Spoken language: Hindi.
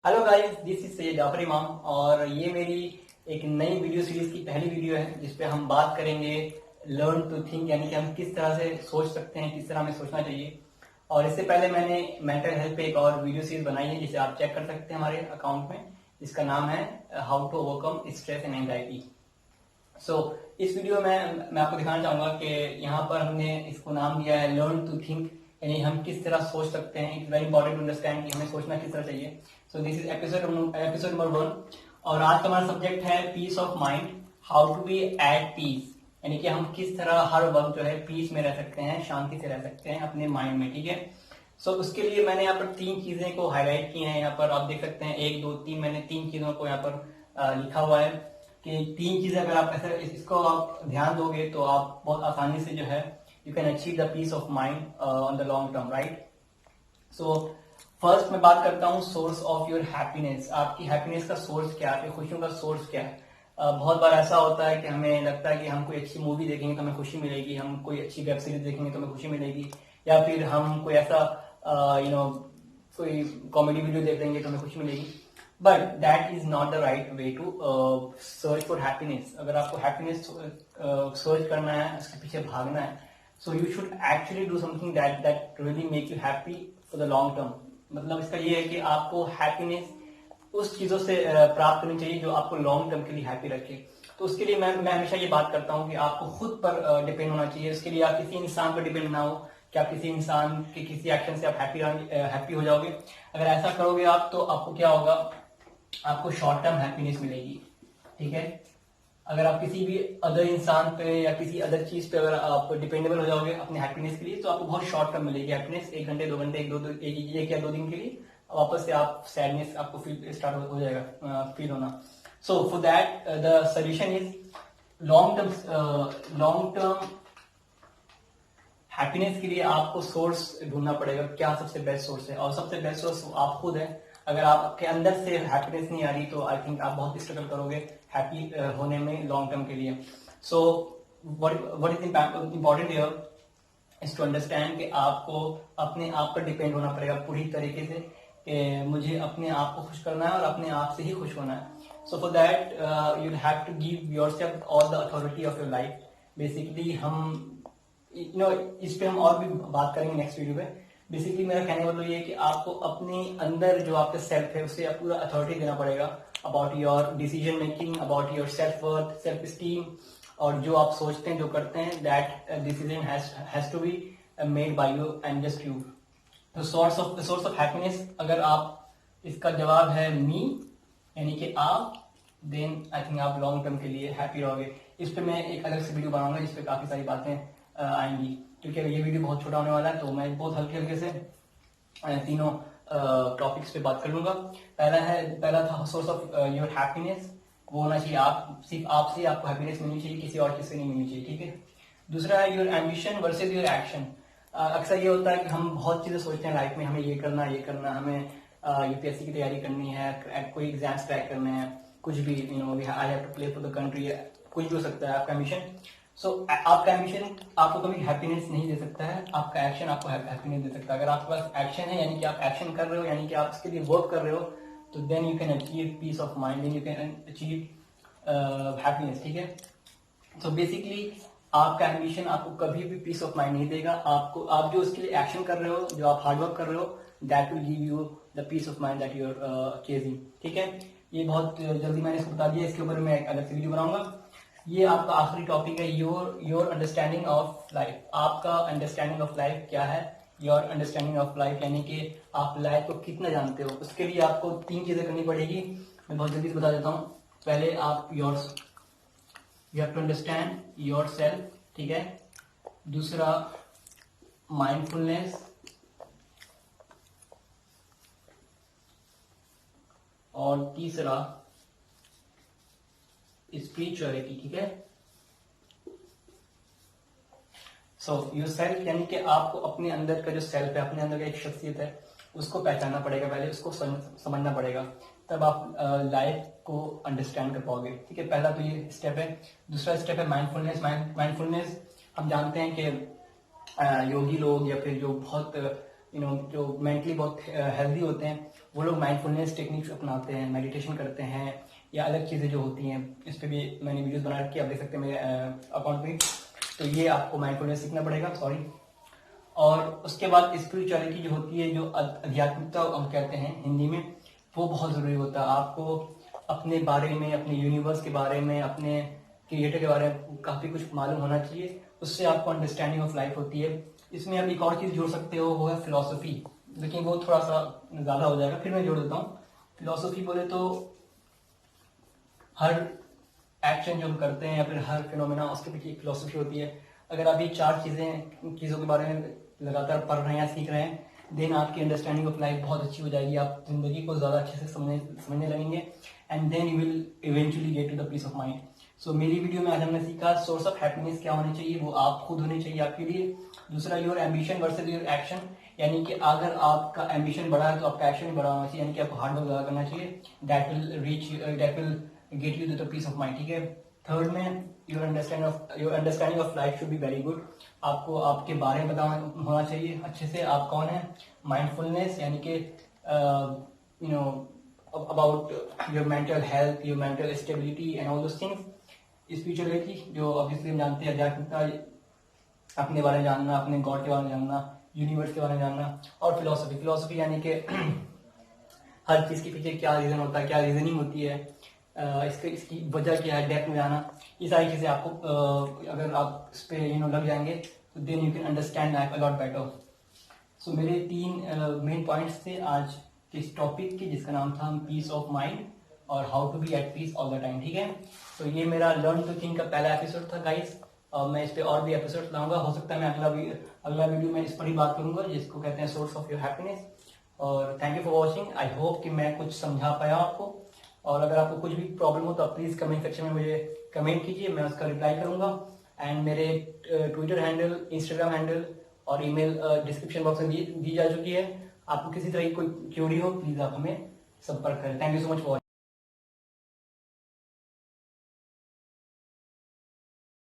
Hello guys, this is Syed Jafar Imam और ये मेरी एक नई वीडियो सीरीज की पहली वीडियो है जिसपे हम बात करेंगे लर्न टू थिंक, यानी कि हम किस तरह से सोच सकते हैं, किस तरह हमें सोचना चाहिए। और इससे पहले मैंने मेंटल हेल्थ पे एक और वीडियो सीरीज बनाई है जिसे आप चेक कर सकते हैं हमारे अकाउंट में, जिसका नाम है how to overcome stress and anxiety. इस वीडियो में मैं आपको दिखाना चाहूंगा कि यहाँ पर हमने इसको नाम दिया है लर्न टू थिंक, यानी हम किस तरह सोच सकते हैं। It's very important to understand कि हमें सोचना किस तरह चाहिए। दिस इज एपिसोड नंबर 1 और आज का हमारा सब्जेक्ट है peace of mind, how to be at peace, यानी कि हम किस तरह हर वक्त जो है पीस में रह सकते हैं, शांति से रह सकते हैं अपने माइंड में। ठीक है, उसके लिए मैंने यहाँ पर 3 चीजें को हाईलाइट की हैं। यहाँ पर आप देख सकते हैं 1 2 3, मैंने 3 चीजों को यहाँ पर लिखा हुआ है कि 3 चीजें अगर आप ऐसे इसको आप ध्यान दोगे तो आप बहुत आसानी से जो है you can achieve the peace of mind on the long term, right. First मैं बात करता हूँ सोर्स ऑफ योर हैप्पीनेस। आपकी हैप्पीनेस का सोर्स क्या है, आपकी खुशियों का सोर्स क्या है। बहुत बार ऐसा होता है कि हमें लगता है कि हम कोई अच्छी मूवी देखेंगे तो हमें खुशी मिलेगी, हम कोई अच्छी वेब सीरीज देखेंगे तो हमें खुशी मिलेगी, या फिर हम कोई ऐसा कोई कॉमेडी वीडियो देख लेंगे तो हमें खुशी मिलेगी। But that is not the right way to search for happiness. अगर आपको हैप्पीनेस सर्च करना है, उसके पीछे भागना है, so you should actually do something that really make you happy for the long term. मतलब इसका ये है कि आपको हैप्पीनेस उस चीजों से प्राप्त करनी चाहिए जो आपको लॉन्ग टर्म के लिए हैप्पी रखे। तो उसके लिए मैं हमेशा ये बात करता हूँ कि आपको खुद पर डिपेंड होना चाहिए। उसके लिए आप किसी इंसान पर डिपेंड ना हो कि आप किसी इंसान के किसी एक्शन से आप हैप्पी हो जाओगे। अगर ऐसा करोगे आप तो आपको क्या होगा, आपको शॉर्ट टर्म हैप्पीनेस मिलेगी। ठीक है, अगर आप किसी भी अदर इंसान पे या किसी अदर चीज पे अगर आप डिपेंडेबल हो जाओगे अपने हैप्पीनेस के लिए तो आपको बहुत शॉर्ट टर्म मिलेगी हैप्पीनेस। 1 घंटे 2 घंटे एक या 2 दिन के लिए वापस से आप सैडनेस आपको फील स्टार्ट हो जाएगा फील होना। सो for that the solution is long term happiness के लिए आपको सोर्स ढूंढना पड़ेगा। क्या सबसे बेस्ट सोर्स है, और सबसे बेस्ट सोर्स आप खुद है। अगर आपके अंदर से हैप्पीनेस नहीं आ रही तो आई थिंक आप बहुत स्ट्रगल करोगे हैप्पी होने में लॉन्ग टर्म के लिए। So what is important here is to understand कि आपको अपने आप पर डिपेंड होना पड़ेगा पूरी तरीके से कि मुझे अपने आप को खुश करना है और अपने आप से ही खुश होना है। So for that you have to give yourself all the authority of your life. Basically हम इस पे हम और भी बात करेंगे नेक्स्ट वीडियो में। बेसिकली मेरा कहने वाला ये है कि आपको अपने अंदर जो आपका सेल्फ है उसे पूरा अथॉरिटी देना पड़ेगा about your decision making, about your self worth, self esteem, और जो आप सोचते हैं जो करते हैं that decision has to be made by you and just you. तो सोर्स ऑफ हैप्पीनेस, अगर आप इसका जवाब है मी, यानी कि आप, देन आई थिंक आप लॉन्ग टर्म के लिए हैप्पी रहोगे। इस पे मैं एक अलग से वीडियो बनाऊंगा जिस पे काफी सारी बातें आएंगी, क्योंकि ये वीडियो बहुत छोटा होने वाला है तो मैं बहुत हल्के हल्के से तीनों टॉपिक्स पे बात कर लूंगा। पहला था सोर्स ऑफ योर हैप्पीनेस, वो होना चाहिए आप, सिर्फ आपसे आपको हैप्पीनेस मिलनी चाहिए, किसी और चीज से नहीं मिलनी चाहिए। ठीक है, दूसरा है your ambition versus your action. अक्सर ये होता है कि हम बहुत चीजें सोचते हैं लाइफ में, हमें ये करना, हमें यूपीएससी की तैयारी करनी है, कोई एग्जाम्स क्रैक करने हैं, कुछ भी I have to play for the country, कुछ भी हो सकता है आपका एम्बिशन। आपका एम्बिशन आपको कभी हैप्पीनेस नहीं दे सकता है, आपका एक्शन आपको हैप्पीनेस दे सकता है। अगर आपके पास एक्शन है, यानी कि आप एक्शन कर रहे हो, यानी कि आप इसके लिए वर्क कर रहे हो, तो then you can achieve peace of mind, then you can achieve happiness. ठीक है, सो बेसिकली आपका एम्बिशन आपको कभी भी पीस ऑफ माइंड नहीं देगा। आप जो उसके लिए एक्शन कर रहे हो, जो आप हार्डवर्क कर रहे हो, that will give you the peace of mind that you are chasing. ठीक है, ये बहुत जल्दी मैंने इसको बता दिया, इसके ऊपर मैं एक अलग से वीडियो बनाऊंगा। ये आपका आखिरी टॉपिक है, योर अंडरस्टैंडिंग ऑफ लाइफ। आपका अंडरस्टैंडिंग ऑफ लाइफ क्या है, योर अंडरस्टैंडिंग ऑफ लाइफ, यानी कि आप लाइफ को कितना जानते हो। उसके लिए आपको 3 चीजें करनी पड़ेगी, मैं बहुत जल्दी से बता देता हूँ। पहले आप you have to understand yourself. ठीक है, दूसरा माइंडफुलनेस, और तीसरा स्पिरिचुअलिटी। ठीक है, योर सेल्फ, यानी कि आपको अपने अंदर का जो सेल्फ है, अपने अंदर का एक शख्सियत है, उसको पहचानना पड़ेगा, पहले उसको समझना पड़ेगा, तब आप लाइफ को अंडरस्टैंड कर पाओगे। ठीक है, पहला तो ये स्टेप है। दूसरा स्टेप है माइंडफुलनेस। माइंडफुलनेस हम जानते हैं कि योगी लोग या फिर जो बहुत जो मेंटली बहुत हेल्दी होते हैं वो लोग माइंडफुलनेस टेक्निक्स अपनाते हैं, मेडिटेशन करते हैं या अलग चीज़ें जो होती हैं, इस पर भी मैंने वीडियोस बना रखी है, आप देख सकते हैं मेरे अकाउंट पे। तो ये आपको माइंडफुलनेस सीखना पड़ेगा, सॉरी। और उसके बाद स्पिरिचुअलिटी जो होती है, जो आध्यात्मिकता हम कहते हैं हिंदी में, वो बहुत ज़रूरी होता है। आपको अपने बारे में, अपने यूनिवर्स के बारे में, अपने क्रिएटर के बारे में काफ़ी कुछ मालूम होना चाहिए, उससे आपको अंडरस्टैंडिंग ऑफ लाइफ होती है। इसमें आप एक और चीज़ जोड़ सकते हो, वो है फिलॉसफी, लेकिन वो थोड़ा सा ज़्यादा हो जाएगा, फिर मैं जोड़ देता हूँ। फिलॉसफी बोले तो हर एक्शन जो हम करते हैं या फिर हर फिनोमेना, उसके पीछे एक फिलॉसफी होती है। अगर आप ये 4 चीज़ों के बारे में लगातार पढ़ रहे हैं या सीख रहे हैं, देन आपकी अंडरस्टैंडिंग ऑफ लाइफ बहुत अच्छी हो जाएगी, आप जिंदगी को ज़्यादा अच्छे से समझने लगेंगे, and then you will eventually get to the peace of mind. So मेरी वीडियो में आज हमने सीखा सोर्स ऑफ हैप्पीनेस क्या होनी चाहिए, वो आप खुद होनी चाहिए आपके लिए। दूसरा, your ambition versus your action, यानी कि अगर आपका एम्बिशन बड़ा है तो आपका एक्शन भी बड़ा होना चाहिए, यानी कि आपको हार्ड वर्क ज़्यादा करना चाहिए। That will get you to the peace of mind, ठीक है। थर्ड में, your understanding of life should be very good, आपको आपके बारे में पता होना चाहिए अच्छे से, आप कौन है। माइंडफुलनेस यानी कि you know about your mental health, your mental stability and all those things. Spirituality जो ऑब्वियसली हम जानते हैं, आध्यात्मिकता, अपने बारे में जानना, अपने गॉड के बारे में जानना, यूनिवर्स के बारे में जानना। और फिलोसफी यानी कि हर चीज़ के पीछे क्या रीज़न होता है, क्या रीजनिंग होती है, इसकी वजह क्या है, डेप्थ में जाना। ये सारी चीज़ें आपको अगर आप इस पे लग जाएंगे तो then you can understand life a lot better. So मेरे 3 मेन पॉइंट्स थे आज के इस टॉपिक के, जिसका नाम था पीस ऑफ माइंड और how to be at peace all the time, ठीक है। तो ये मेरा लर्न टू थिंक का पहला एपिसोड था गाइस। मैं इस पे और भी एपिसोड लाऊंगा, हो सकता है मैं अगला वीडियो में इस पर ही बात करूंगा, जिसको कहते हैं सोर्स ऑफ योर हैप्पीनेस। और thank you for watching. I hope कि मैं कुछ समझा पाया आपको, और अगर आपको कुछ भी प्रॉब्लम हो तो आप प्लीज कमेंट सेक्शन में मुझे कमेंट कीजिए, मैं उसका रिप्लाई करूंगा। एंड मेरे ट्विटर हैंडल, इंस्टाग्राम हैंडल और ईमेल डिस्क्रिप्शन बॉक्स में दी जा चुकी है। आपको किसी तरह की कोई क्वेरी हो, प्लीज आप हमें संपर्क करें। Thank you so much for